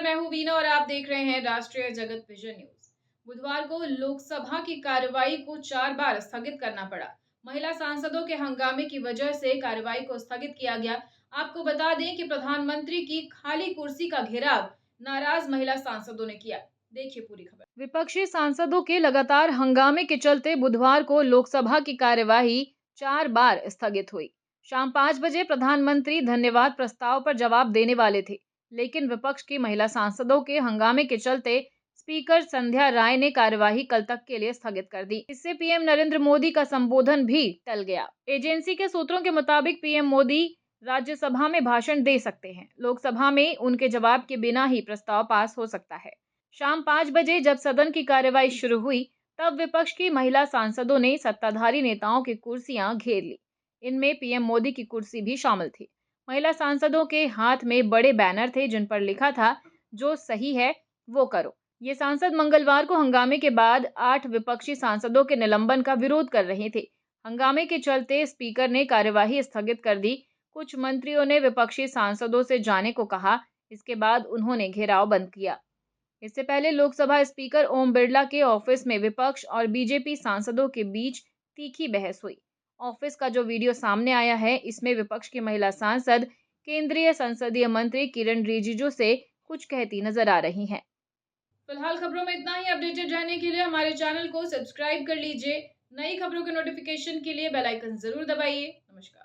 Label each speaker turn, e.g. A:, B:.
A: मैं हूं वीना और आप देख रहे हैं राष्ट्रीय जगत विजय न्यूज। बुधवार को लोकसभा की कार्यवाही को 4 बार स्थगित करना पड़ा। महिला सांसदों के हंगामे की वजह से कार्यवाही को स्थगित किया गया। आपको बता दें कि प्रधानमंत्री की खाली कुर्सी का घेराव नाराज महिला सांसदों ने किया। देखिए पूरी खबर। विपक्षी सांसदों के लगातार हंगामे के चलते बुधवार को लोकसभा की कार्यवाही 4 बार स्थगित हुई। शाम 5 बजे प्रधानमंत्री धन्यवाद प्रस्ताव पर जवाब देने वाले थे, लेकिन विपक्ष की महिला सांसदों के हंगामे के चलते स्पीकर संध्या राय ने कार्यवाही कल तक के लिए स्थगित कर दी। इससे पीएम नरेंद्र मोदी का संबोधन भी टल गया। एजेंसी के सूत्रों के मुताबिक पीएम मोदी राज्यसभा में भाषण दे सकते हैं। लोकसभा में उनके जवाब के बिना ही प्रस्ताव पास हो सकता है। शाम 5 बजे जब सदन की कार्यवाही शुरू हुई, तब विपक्ष की महिला सांसदों ने सत्ताधारी नेताओं की कुर्सियां घेर ली। इनमें पीएम मोदी की कुर्सी भी शामिल थी। महिला सांसदों के हाथ में बड़े बैनर थे जिन पर लिखा था, जो सही है वो करो। ये सांसद मंगलवार को हंगामे के बाद 8 विपक्षी सांसदों के निलंबन का विरोध कर रहे थे। हंगामे के चलते स्पीकर ने कार्यवाही स्थगित कर दी। कुछ मंत्रियों ने विपक्षी सांसदों से जाने को कहा। इसके बाद उन्होंने घेराव बंद किया। इससे पहले लोकसभा स्पीकर ओम बिरला के ऑफिस में विपक्ष और बीजेपी सांसदों के बीच तीखी बहस हुई। ऑफिस का जो वीडियो सामने आया है, इसमें विपक्ष की महिला सांसद केंद्रीय संसदीय मंत्री किरण रिजिजू से कुछ कहती नजर आ रही हैं। फिलहाल खबरों में इतना ही। अपडेटेड रहने के लिए हमारे चैनल को सब्सक्राइब कर लीजिए। नई खबरों के नोटिफिकेशन के लिए बेल आइकन जरूर दबाइए। नमस्कार।